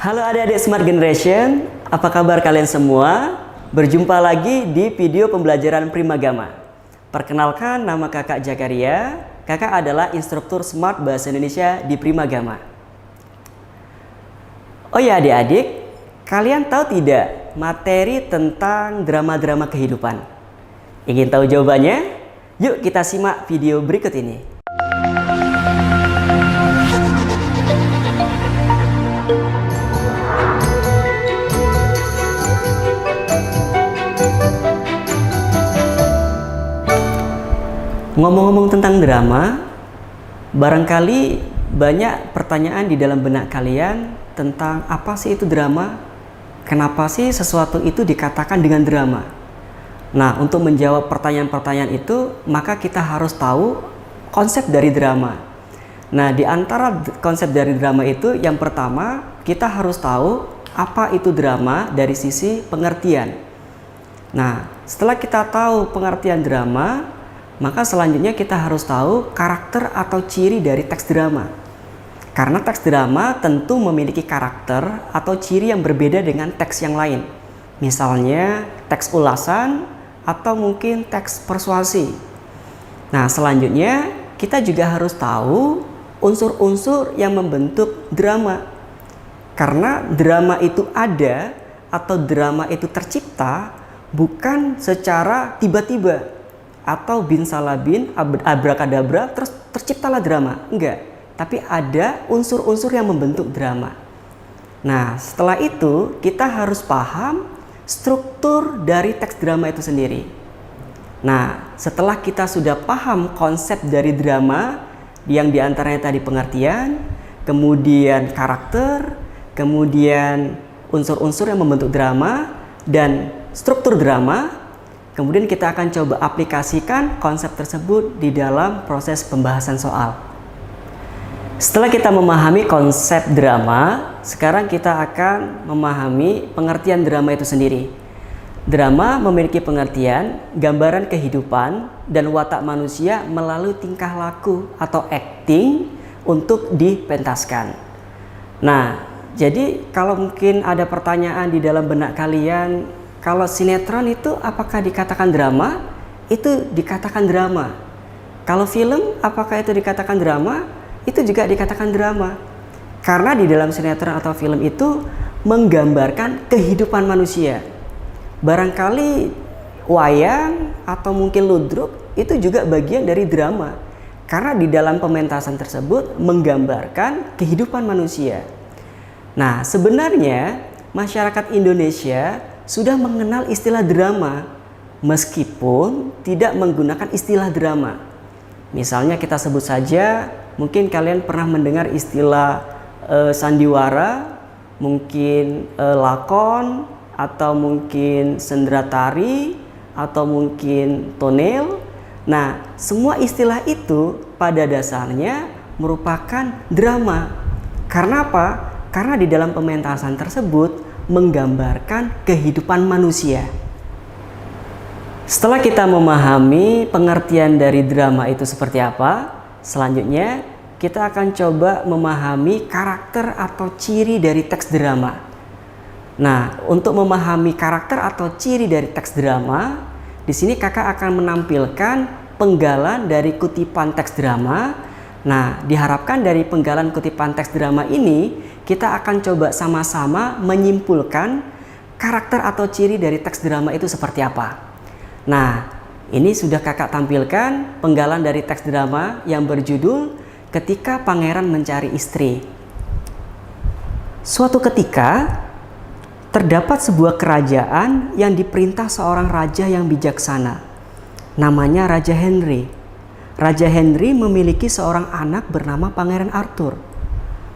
Halo adik-adik Smart Generation, apa kabar kalian semua? Berjumpa lagi di video pembelajaran Primagama. Perkenalkan, nama kakak Jakaria. Kakak adalah instruktur Smart Bahasa Indonesia di Primagama. Oh ya adik-adik, kalian tahu tidak materi tentang drama-drama kehidupan? Ingin tahu jawabannya? Yuk kita simak video berikut ini. Ngomong-ngomong tentang drama, barangkali banyak pertanyaan di dalam benak kalian tentang apa sih itu drama? Kenapa sih sesuatu itu dikatakan dengan drama? Nah, untuk menjawab pertanyaan-pertanyaan itu, maka kita harus tahu konsep dari drama. Nah, di antara konsep dari drama itu, yang pertama, kita harus tahu apa itu drama dari sisi pengertian. Nah, setelah kita tahu pengertian drama, maka selanjutnya kita harus tahu karakter atau ciri dari teks drama. Karena teks drama tentu memiliki karakter atau ciri yang berbeda dengan teks yang lain. Misalnya teks ulasan atau mungkin teks persuasi. Nah, selanjutnya kita juga harus tahu unsur-unsur yang membentuk drama. Karena drama itu ada atau drama itu tercipta bukan secara tiba-tiba atau bin salah bin abrakadabra terus terciptalah drama. Enggak, tapi ada unsur-unsur yang membentuk drama. Nah, setelah itu kita harus paham struktur dari teks drama itu sendiri. Nah, setelah kita sudah paham konsep dari drama yang diantaranya tadi pengertian, kemudian karakter, kemudian unsur-unsur yang membentuk drama dan struktur drama, kemudian kita akan coba aplikasikan konsep tersebut di dalam proses pembahasan soal. Setelah kita memahami konsep drama, sekarang kita akan memahami pengertian drama itu sendiri. Drama memiliki pengertian, gambaran kehidupan dan watak manusia melalui tingkah laku atau acting untuk dipentaskan. Nah, jadi kalau mungkin ada pertanyaan di dalam benak kalian, kalau sinetron itu apakah dikatakan drama? Itu dikatakan drama. Kalau film apakah itu dikatakan drama? Itu juga dikatakan drama. Karena di dalam sinetron atau film itu menggambarkan kehidupan manusia. Barangkali wayang atau mungkin ludruk itu juga bagian dari drama. Karena di dalam pementasan tersebut menggambarkan kehidupan manusia. Nah, sebenarnya masyarakat Indonesia sudah mengenal istilah drama meskipun tidak menggunakan istilah drama. Misalnya kita sebut saja, mungkin kalian pernah mendengar istilah sandiwara, mungkin lakon, atau mungkin sendratari, atau mungkin tonel. Nah, semua istilah itu pada dasarnya merupakan drama. Karena apa? Karena di dalam pementasan tersebut menggambarkan kehidupan manusia. Setelah kita memahami pengertian dari drama itu seperti apa, selanjutnya kita akan coba memahami karakter atau ciri dari teks drama. Nah, untuk memahami karakter atau ciri dari teks drama, di sini kakak akan menampilkan penggalan dari kutipan teks drama. Nah, diharapkan dari penggalan kutipan teks drama ini kita akan coba sama-sama menyimpulkan karakter atau ciri dari teks drama itu seperti apa. Nah, ini sudah kakak tampilkan penggalan dari teks drama yang berjudul Ketika Pangeran Mencari Istri. Suatu ketika, terdapat sebuah kerajaan yang diperintah seorang raja yang bijaksana. Namanya Raja Henry. Raja Henry memiliki seorang anak bernama Pangeran Arthur.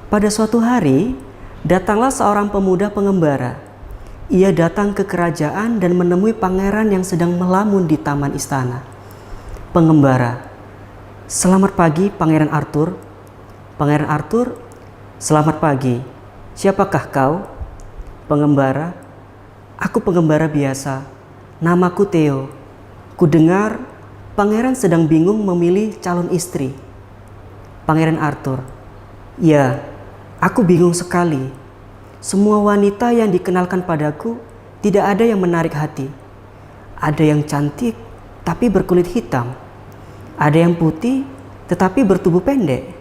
Pada suatu hari, datanglah seorang pemuda pengembara. Ia datang ke kerajaan dan menemui pangeran yang sedang melamun di taman istana. Pengembara, "Selamat pagi, Pangeran Arthur." Pangeran Arthur, "Selamat pagi. Siapakah kau?" Pengembara, "Aku pengembara biasa. Namaku Theo. Kudengar pangeran sedang bingung memilih calon istri." Pangeran Arthur, "Ya, aku bingung sekali. Semua wanita yang dikenalkan padaku tidak ada yang menarik hati. Ada yang cantik tapi berkulit hitam. Ada yang putih tetapi bertubuh pendek.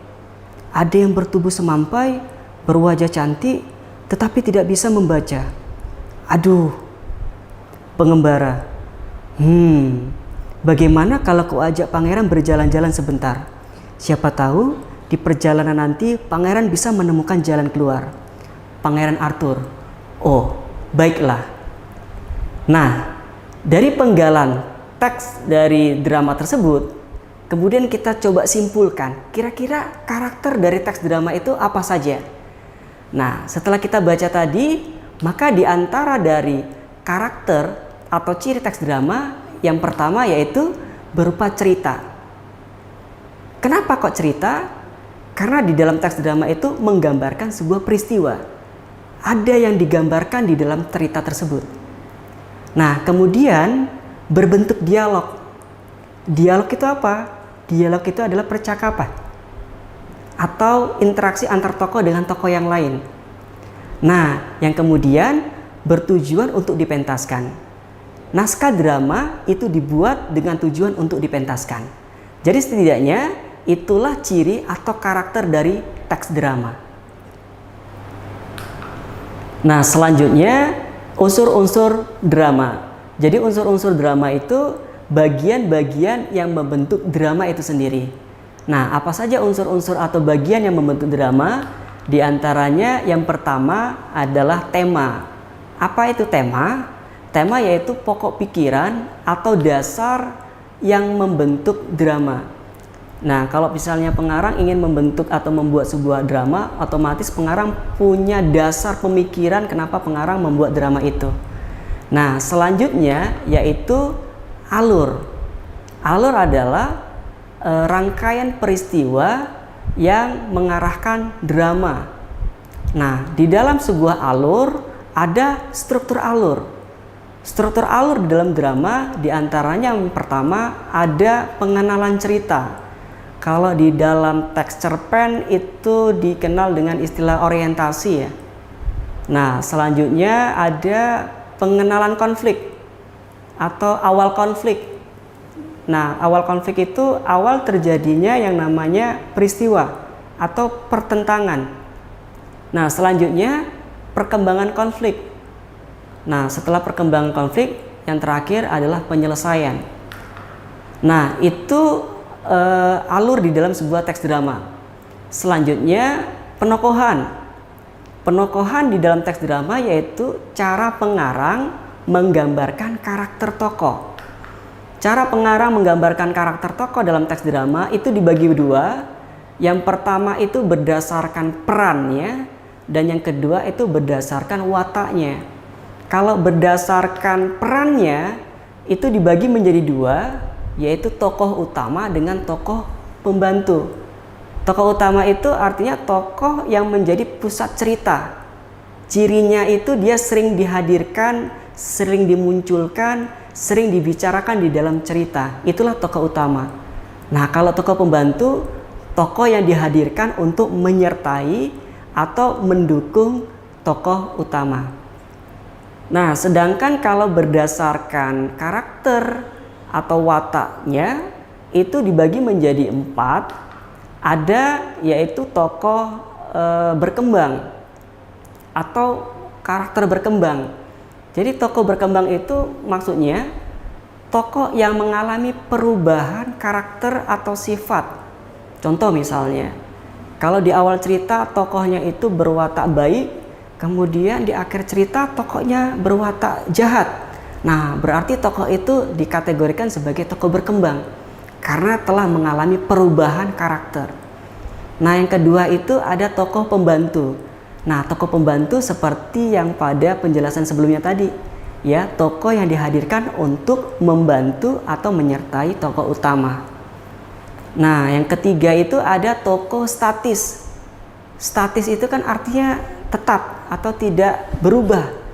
Ada yang bertubuh semampai, berwajah cantik tetapi tidak bisa membaca. Aduh, pengembara. Bagaimana kalau ku ajak pangeran berjalan-jalan sebentar? Siapa tahu di perjalanan nanti pangeran bisa menemukan jalan keluar. Pangeran Arthur. Oh, baiklah. Nah, dari penggalan teks dari drama tersebut, kemudian kita coba simpulkan kira-kira karakter dari teks drama itu apa saja. Nah, setelah kita baca tadi, maka di antara dari karakter atau ciri teks drama, yang pertama yaitu berupa cerita. Kenapa kok cerita? Karena di dalam teks drama itu menggambarkan sebuah peristiwa. Ada yang digambarkan di dalam cerita tersebut. Nah, kemudian berbentuk dialog. Dialog itu apa? Dialog itu adalah percakapan atau interaksi antar tokoh dengan tokoh yang lain. Nah, yang kemudian bertujuan untuk dipentaskan. Naskah drama itu dibuat dengan tujuan untuk dipentaskan. Jadi setidaknya itulah ciri atau karakter dari teks drama. Nah, selanjutnya unsur-unsur drama. Jadi unsur-unsur drama itu bagian-bagian yang membentuk drama itu sendiri. Nah, apa saja unsur-unsur atau bagian yang membentuk drama? Di antaranya yang pertama adalah tema. Apa itu tema? Tema yaitu pokok pikiran atau dasar yang membentuk drama. Nah, kalau misalnya pengarang ingin membentuk atau membuat sebuah drama, otomatis pengarang punya dasar pemikiran kenapa pengarang membuat drama itu. Nah, selanjutnya yaitu alur. Alur adalah rangkaian peristiwa yang mengarahkan drama. Nah, di dalam sebuah alur ada struktur alur. Struktur alur di dalam drama diantaranya yang pertama ada pengenalan cerita. Kalau di dalam teks cerpen itu dikenal dengan istilah orientasi ya. Nah, selanjutnya ada pengenalan konflik atau awal konflik. Nah, awal konflik itu awal terjadinya yang namanya peristiwa atau pertentangan. Nah, selanjutnya perkembangan konflik. Nah, setelah perkembangan konflik yang terakhir adalah penyelesaian. Nah, itu alur di dalam sebuah teks drama. Selanjutnya penokohan. Penokohan di dalam teks drama yaitu cara pengarang menggambarkan karakter tokoh. Cara pengarang menggambarkan karakter tokoh dalam teks drama itu dibagi dua. Yang pertama itu berdasarkan perannya dan yang kedua itu berdasarkan wataknya. Kalau berdasarkan perannya itu dibagi menjadi dua, yaitu tokoh utama dengan tokoh pembantu. Tokoh utama itu artinya tokoh yang menjadi pusat cerita. Cirinya itu dia sering dihadirkan, sering dimunculkan, sering dibicarakan di dalam cerita. Itulah tokoh utama. Nah, kalau tokoh pembantu, tokoh yang dihadirkan untuk menyertai atau mendukung tokoh utama. Nah, sedangkan kalau berdasarkan karakter atau wataknya itu dibagi menjadi 4. Ada yaitu tokoh berkembang atau karakter berkembang. Jadi tokoh berkembang itu maksudnya tokoh yang mengalami perubahan karakter atau sifat. Contoh misalnya, kalau di awal cerita tokohnya itu berwatak baik, kemudian di akhir cerita tokohnya berwatak jahat. Nah, berarti tokoh itu dikategorikan sebagai tokoh berkembang karena telah mengalami perubahan karakter. Nah, yang kedua itu ada tokoh pembantu. Nah, tokoh pembantu seperti yang pada penjelasan sebelumnya tadi, ya, tokoh yang dihadirkan untuk membantu atau menyertai tokoh utama. Nah, yang ketiga itu ada tokoh statis. Statis itu kan artinya tetap atau tidak berubah.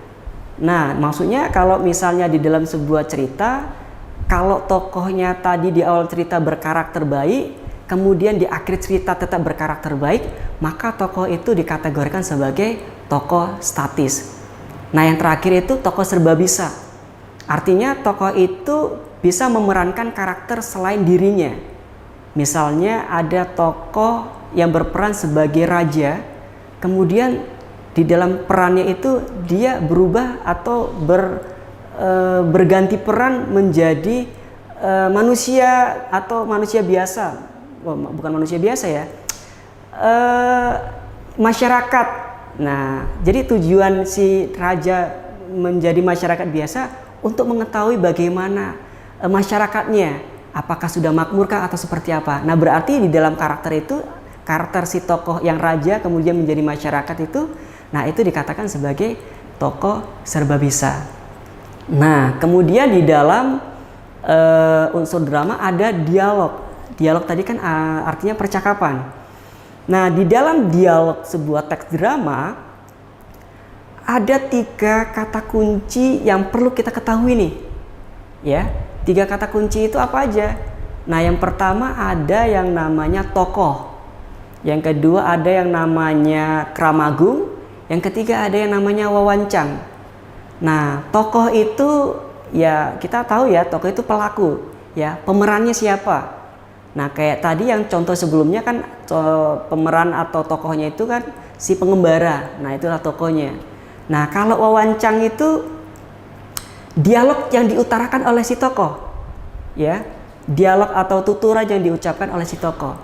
Nah, maksudnya kalau misalnya di dalam sebuah cerita, kalau tokohnya tadi di awal cerita berkarakter baik, kemudian di akhir cerita tetap berkarakter baik, maka tokoh itu dikategorikan sebagai tokoh statis. Nah, yang terakhir itu tokoh serba bisa. Artinya tokoh itu bisa memerankan karakter selain dirinya. Misalnya ada tokoh yang berperan sebagai raja, kemudian di dalam perannya itu dia berubah atau berganti peran menjadi manusia atau manusia biasa. Bukan manusia biasa ya, masyarakat. Nah, jadi tujuan si raja menjadi masyarakat biasa untuk mengetahui bagaimana masyarakatnya, apakah sudah makmurkah atau seperti apa. Nah, berarti di dalam karakter itu, karakter si tokoh yang raja kemudian menjadi masyarakat itu, nah itu dikatakan sebagai tokoh serba bisa. Nah, kemudian di dalam unsur drama ada dialog. Dialog tadi kan artinya percakapan. Nah, di dalam dialog sebuah teks drama ada 3 kata kunci yang perlu kita ketahui nih. Ya, 3 kata kunci itu apa aja? Nah, yang pertama ada yang namanya tokoh. Yang kedua ada yang namanya kramagung. Yang ketiga ada yang namanya wawancang. Nah, tokoh itu ya kita tahu ya, tokoh itu pelaku, ya, pemerannya siapa. Nah, kayak tadi yang contoh sebelumnya kan pemeran atau tokohnya itu kan si pengembara. Nah, itulah tokohnya. Nah, kalau wawancang itu dialog yang diutarakan oleh si tokoh. Ya, dialog atau tuturan yang diucapkan oleh si tokoh.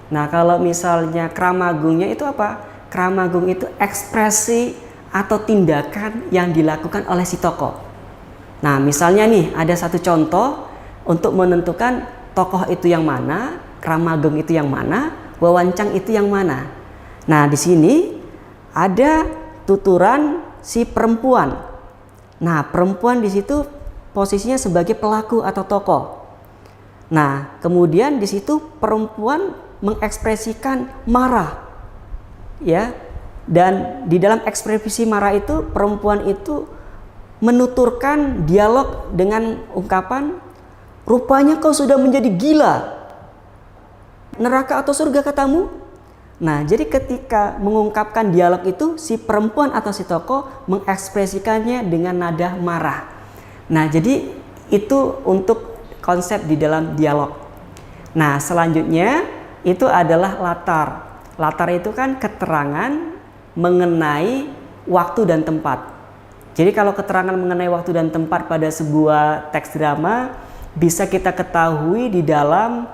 Nah, kalau misalnya kramagungnya itu apa? Kramagung itu ekspresi atau tindakan yang dilakukan oleh si tokoh. Nah, misalnya nih ada satu contoh untuk menentukan tokoh itu yang mana, kramagung itu yang mana, wawancang itu yang mana. Nah, di sini ada tuturan si perempuan. Nah, perempuan di situ posisinya sebagai pelaku atau tokoh. Nah, kemudian di situ perempuan mengekspresikan marah. Ya. Dan di dalam ekspresi marah itu perempuan itu menuturkan dialog dengan ungkapan, "Rupanya kau sudah menjadi gila. Neraka atau surga katamu?" Nah, jadi ketika mengungkapkan dialog itu, si perempuan atau si tokoh mengekspresikannya dengan nada marah. Nah, jadi itu untuk konsep di dalam dialog. Nah, selanjutnya itu adalah latar. Latar itu kan keterangan mengenai waktu dan tempat. Jadi kalau keterangan mengenai waktu dan tempat pada sebuah teks drama bisa kita ketahui di dalam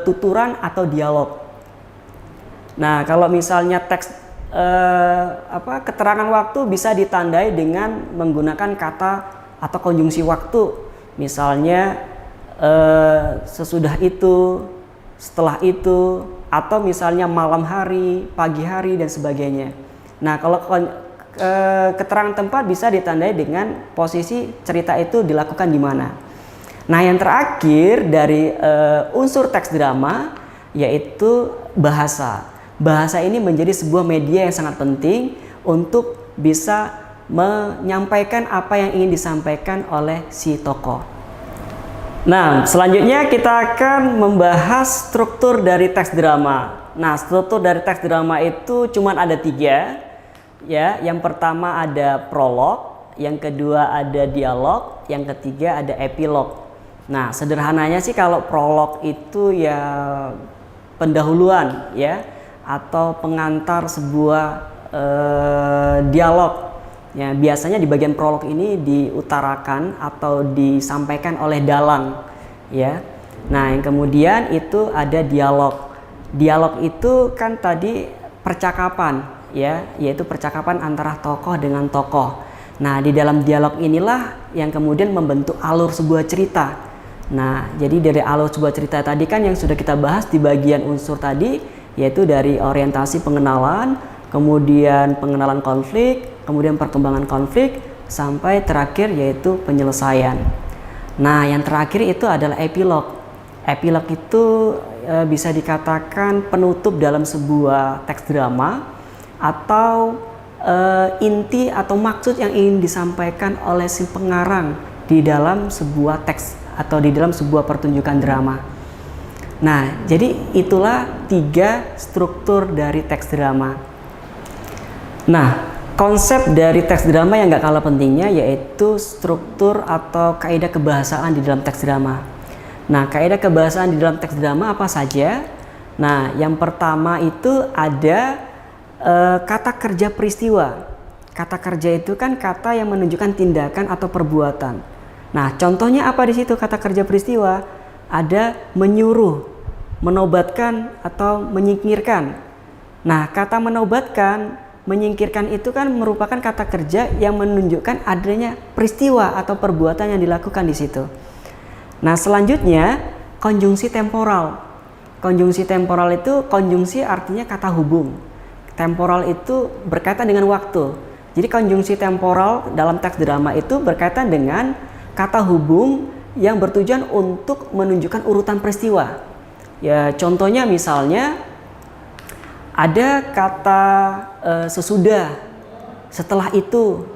tuturan atau dialog. Nah, kalau misalnya teks keterangan waktu bisa ditandai dengan menggunakan kata atau konjungsi waktu. Misalnya sesudah itu, setelah itu, atau misalnya malam hari, pagi hari dan sebagainya. Nah, kalau keterangan tempat bisa ditandai dengan posisi cerita itu dilakukan di mana. Nah, yang terakhir dari unsur teks drama yaitu bahasa. Bahasa ini menjadi sebuah media yang sangat penting untuk bisa menyampaikan apa yang ingin disampaikan oleh si tokoh. Nah, selanjutnya kita akan membahas struktur dari teks drama. Nah, struktur dari teks drama itu cuma ada 3. Ya, yang pertama ada prolog, yang kedua ada dialog, yang ketiga ada epilog. Nah, sederhananya sih kalau prolog itu ya pendahuluan ya atau pengantar sebuah dialog. Ya, biasanya di bagian prolog ini diutarakan atau disampaikan oleh dalang ya. Nah, yang kemudian itu ada dialog. Dialog itu kan tadi percakapan ya, yaitu percakapan antara tokoh dengan tokoh. Nah, di dalam dialog inilah yang kemudian membentuk alur sebuah cerita. Nah, jadi dari alur sebuah cerita tadi kan yang sudah kita bahas di bagian unsur tadi, yaitu dari orientasi pengenalan, kemudian pengenalan konflik, kemudian perkembangan konflik, sampai terakhir yaitu penyelesaian. Nah, yang terakhir itu adalah epilog. Epilog itu bisa dikatakan penutup dalam sebuah teks drama atau inti atau maksud yang ingin disampaikan oleh si pengarang di dalam sebuah teks atau di dalam sebuah pertunjukan drama. Nah, jadi itulah 3 struktur dari teks drama. Nah, konsep dari teks drama yang gak kalah pentingnya yaitu struktur atau kaidah kebahasaan di dalam teks drama. Nah, kaidah kebahasaan di dalam teks drama apa saja? Nah, yang pertama itu ada kata kerja peristiwa. Kata kerja itu kan kata yang menunjukkan tindakan atau perbuatan. Nah, contohnya apa di situ kata kerja peristiwa? Ada menyuruh, menobatkan atau menyingkirkan. Nah, kata menobatkan, menyingkirkan itu kan merupakan kata kerja yang menunjukkan adanya peristiwa atau perbuatan yang dilakukan di situ. Nah, selanjutnya konjungsi temporal. Konjungsi temporal itu konjungsi artinya kata hubung. Temporal itu berkaitan dengan waktu. Jadi konjungsi temporal dalam teks drama itu berkaitan dengan kata hubung yang bertujuan untuk menunjukkan urutan peristiwa. Ya, contohnya misalnya ada kata sesudah, setelah itu,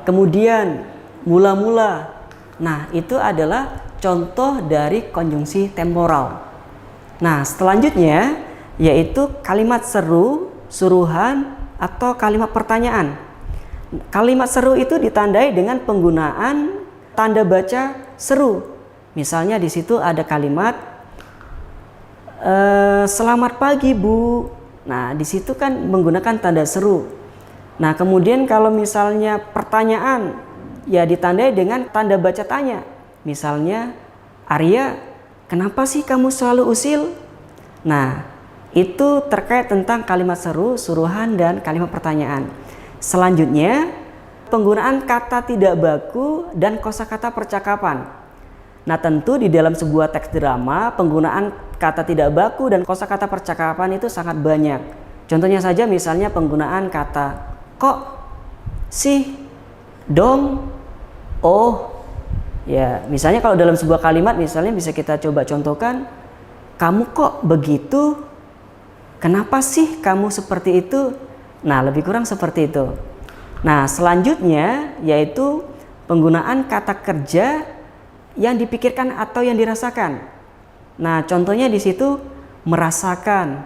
kemudian, mula-mula. Nah, itu adalah contoh dari konjungsi temporal. Nah, selanjutnya yaitu kalimat seru, suruhan, atau kalimat pertanyaan. Kalimat seru itu ditandai dengan penggunaan tanda baca seru. Misalnya di situ ada kalimat selamat pagi Bu. Nah, di situ kan menggunakan tanda seru. Nah, kemudian kalau misalnya pertanyaan ya ditandai dengan tanda baca tanya. Misalnya, Arya, kenapa sih kamu selalu usil? Nah, itu terkait tentang kalimat seru, suruhan, dan kalimat pertanyaan. Selanjutnya, penggunaan kata tidak baku dan kosakata percakapan. Nah, tentu di dalam sebuah teks drama, penggunaan kata tidak baku dan kosakata percakapan itu sangat banyak. Contohnya saja misalnya penggunaan kata kok, sih, dong, oh. Ya, misalnya kalau dalam sebuah kalimat misalnya bisa kita coba contohkan, kamu kok begitu? Kenapa sih kamu seperti itu? Nah, lebih kurang seperti itu. Nah, selanjutnya yaitu penggunaan kata kerja yang dipikirkan atau yang dirasakan. Nah, contohnya di situ merasakan,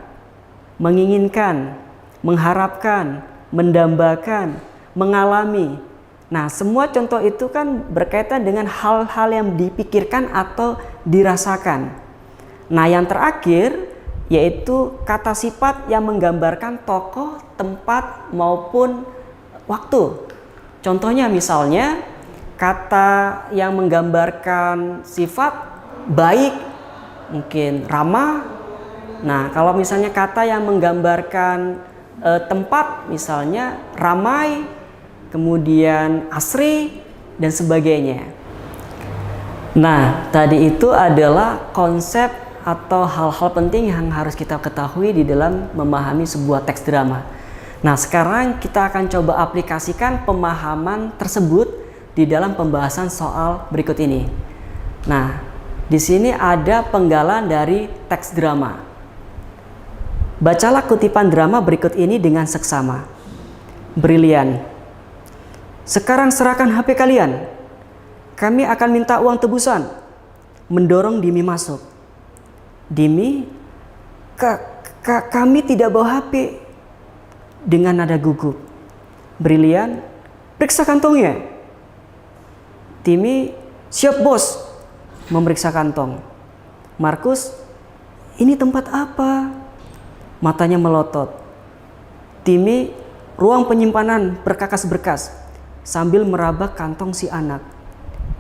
menginginkan, mengharapkan, mendambakan, mengalami. Nah, semua contoh itu kan berkaitan dengan hal-hal yang dipikirkan atau dirasakan. Nah, yang terakhir yaitu kata sifat yang menggambarkan tokoh, tempat, maupun waktu. Contohnya misalnya kata yang menggambarkan sifat baik, mungkin ramah. Nah, kalau misalnya kata yang menggambarkan tempat, misalnya ramai, kemudian asri, dan sebagainya. Nah, tadi itu adalah konsep atau hal-hal penting yang harus kita ketahui di dalam memahami sebuah teks drama. Nah, sekarang kita akan coba aplikasikan pemahaman tersebut di dalam pembahasan soal berikut ini. Nah, di sini ada penggalan dari teks drama. Bacalah kutipan drama berikut ini dengan seksama. Brilian. Sekarang serahkan HP kalian. Kami akan minta uang tebusan. Mendorong Dimi masuk. Dimi, kami tidak bawa HP. Dengan nada gugup. Brilian, periksa kantongnya. Dimi, siap bos. Memeriksa kantong. Markus, ini tempat apa? Matanya melotot. Dimi, ruang penyimpanan berkas-berkas. Sambil meraba kantong si anak.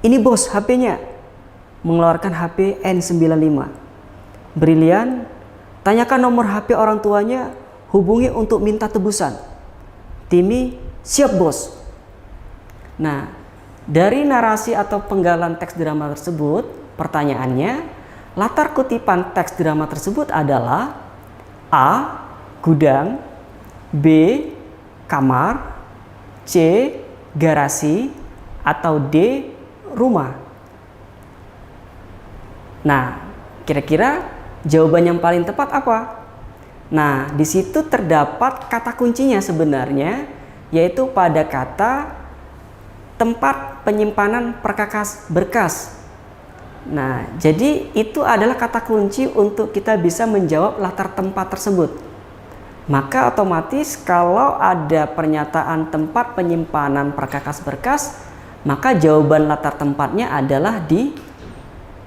Ini bos, HP-nya. Mengeluarkan HP N95. Brilian, tanyakan nomor HP orang tuanya, hubungi untuk minta tebusan. Dimi, siap bos. Nah, dari narasi atau penggalan teks drama tersebut, pertanyaannya, latar kutipan teks drama tersebut adalah A. Gudang, B. Kamar, C. Garasi, atau D. Rumah. Nah, kira-kira jawaban yang paling tepat apa? Nah, di situ terdapat kata kuncinya sebenarnya, yaitu pada kata tempat penyimpanan perkakas berkas. Nah, jadi itu adalah kata kunci untuk kita bisa menjawab latar tempat tersebut. Maka otomatis kalau ada pernyataan tempat penyimpanan perkakas berkas, maka jawaban latar tempatnya adalah di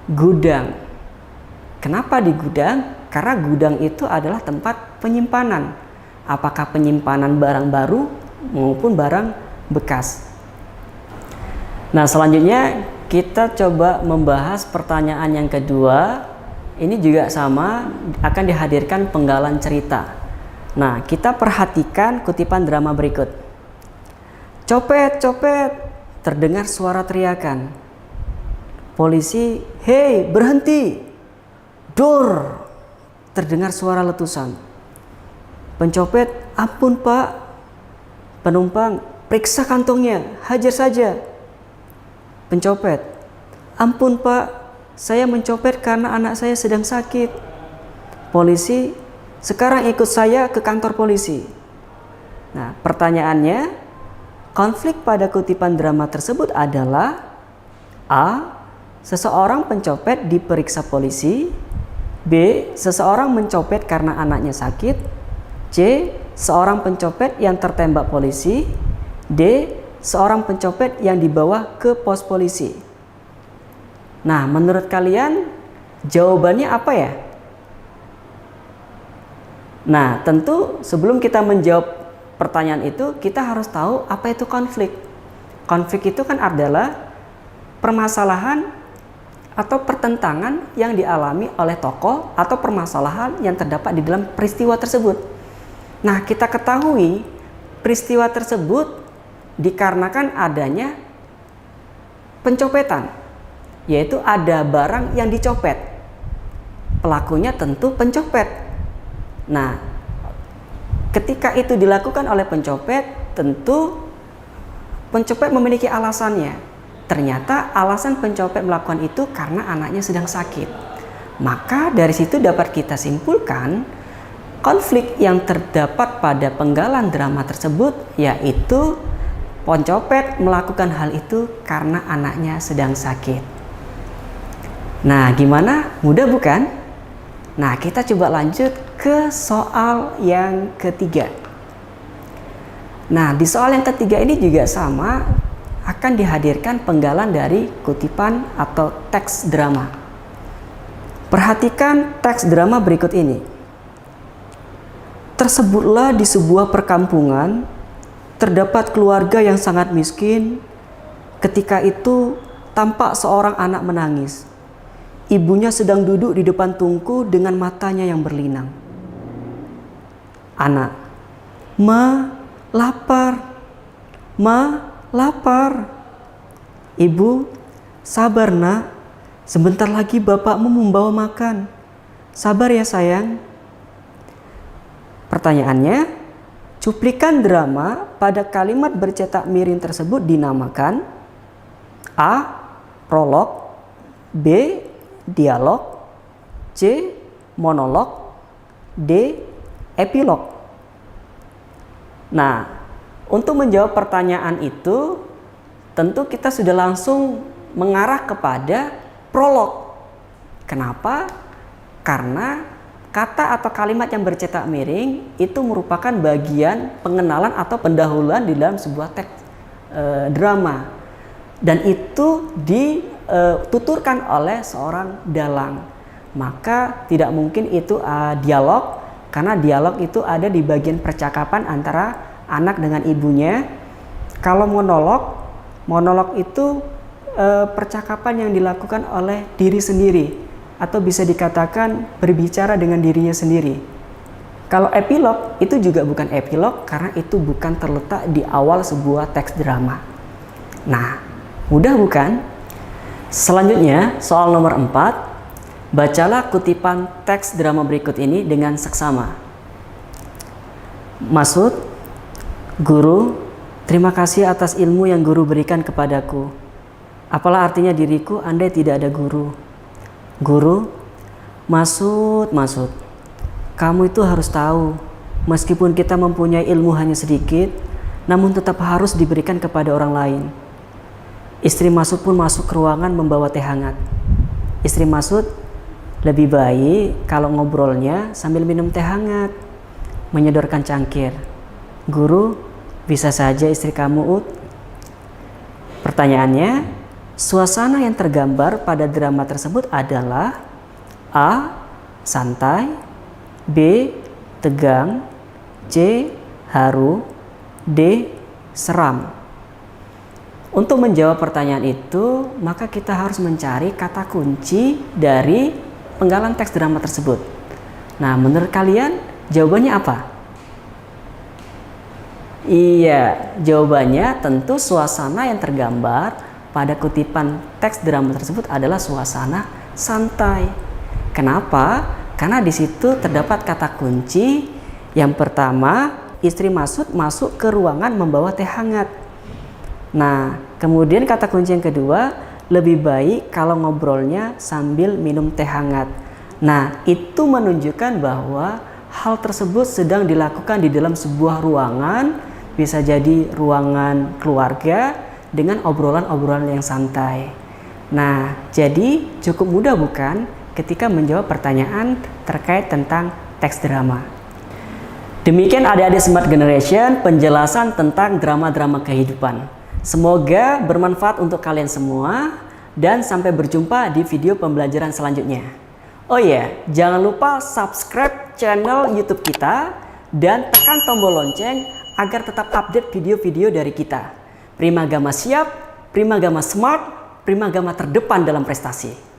gudang. Kenapa di gudang? Karena gudang itu adalah tempat penyimpanan. Apakah penyimpanan barang baru maupun barang bekas. Nah, selanjutnya kita coba membahas pertanyaan yang kedua. Ini juga sama, akan dihadirkan penggalan cerita. Nah, kita perhatikan kutipan drama berikut. Copet, copet, terdengar suara teriakan. Polisi, hei, berhenti. Dor, terdengar suara letusan. Pencopet, ampun pak. Penumpang, periksa kantongnya, hajar saja. Pencopet, ampun pak, saya mencopet karena anak saya sedang sakit. Polisi, sekarang ikut saya ke kantor polisi. Nah, pertanyaannya, konflik pada kutipan drama tersebut adalah A. Seseorang pencopet diperiksa polisi. B. Seseorang mencopet karena anaknya sakit. C. Seorang pencopet yang tertembak polisi. D. Seorang pencopet yang dibawa ke pos polisi. Nah, menurut kalian jawabannya apa ya? Nah, tentu sebelum kita menjawab pertanyaan itu, kita harus tahu apa itu konflik. Konflik itu kan adalah permasalahan atau pertentangan yang dialami oleh tokoh atau permasalahan yang terdapat di dalam peristiwa tersebut. Nah, kita ketahui peristiwa tersebut dikarenakan adanya pencopetan, yaitu ada barang yang dicopet. Pelakunya tentu pencopet. Nah, ketika itu dilakukan oleh pencopet, tentu pencopet memiliki alasannya. Ternyata alasan pencopet melakukan itu karena anaknya sedang sakit. Maka dari situ dapat kita simpulkan konflik yang terdapat pada penggalan drama tersebut, yaitu pencopet melakukan hal itu karena anaknya sedang sakit. Nah, gimana? Mudah bukan? Nah, kita coba lanjut ke soal yang ketiga. Nah, di soal yang ketiga ini juga sama, akan dihadirkan penggalan dari kutipan atau teks drama. Perhatikan teks drama berikut ini. Tersebutlah di sebuah perkampungan, terdapat keluarga yang sangat miskin. Ketika itu, tampak seorang anak menangis. Ibunya sedang duduk di depan tungku dengan matanya yang berlinang. Anak, "Ma, lapar. Ma, lapar." Ibu, "Sabar nak, sebentar lagi bapakmu membawa makan. Sabar ya sayang." Pertanyaannya, cuplikan drama pada kalimat bercetak miring tersebut dinamakan A. Prolog, B. Dialog, C. Monolog, D. Epilog. Nah, untuk menjawab pertanyaan itu, tentu kita sudah langsung mengarah kepada prolog. Kenapa? Karena kata atau kalimat yang bercetak miring itu merupakan bagian pengenalan atau pendahuluan di dalam sebuah teks drama, dan itu dituturkan oleh seorang dalang. Maka tidak mungkin itu dialog, karena dialog itu ada di bagian percakapan antara anak dengan ibunya. Kalau monolog itu percakapan yang dilakukan oleh diri sendiri, atau bisa dikatakan berbicara dengan dirinya sendiri. Kalau epilog itu juga bukan epilog, karena itu bukan terletak di awal sebuah teks drama. Nah, mudah bukan? Selanjutnya, soal nomor 4. Bacalah kutipan teks drama berikut ini dengan seksama. Maksud, "Guru, terima kasih atas ilmu yang guru berikan kepadaku. Apalah artinya diriku andai tidak ada guru. Guru, maksud, kamu itu harus tahu, meskipun kita mempunyai ilmu hanya sedikit, namun tetap harus diberikan kepada orang lain." Istri Masud pun masuk ke ruangan membawa teh hangat. Istri Masud, lebih baik kalau ngobrolnya sambil minum teh hangat, menyodorkan cangkir. Guru, bisa saja istri kamu, Ut. Pertanyaannya, suasana yang tergambar pada drama tersebut adalah A. Santai, B. Tegang, C. Haru, D. Seram. Untuk menjawab pertanyaan itu, maka kita harus mencari kata kunci dari penggalan teks drama tersebut. Nah, menurut kalian jawabannya apa? Iya, jawabannya tentu suasana yang tergambar pada kutipan teks drama tersebut adalah suasana santai. Kenapa? Karena di situ terdapat kata kunci. Yang pertama, istri Masud masuk ke ruangan membawa teh hangat. Nah, kemudian kata kunci yang kedua, lebih baik kalau ngobrolnya sambil minum teh hangat. Nah, itu menunjukkan bahwa hal tersebut sedang dilakukan di dalam sebuah ruangan, bisa jadi ruangan keluarga dengan obrolan-obrolan yang santai. Nah, jadi cukup mudah bukan ketika menjawab pertanyaan terkait tentang teks drama. Demikian adik-adik Smart Generation penjelasan tentang drama-drama kehidupan. Semoga bermanfaat untuk kalian semua dan sampai berjumpa di video pembelajaran selanjutnya. Oh iya, jangan lupa subscribe channel YouTube kita dan tekan tombol lonceng agar tetap update video-video dari kita. Primagama siap, Primagama smart, Primagama terdepan dalam prestasi.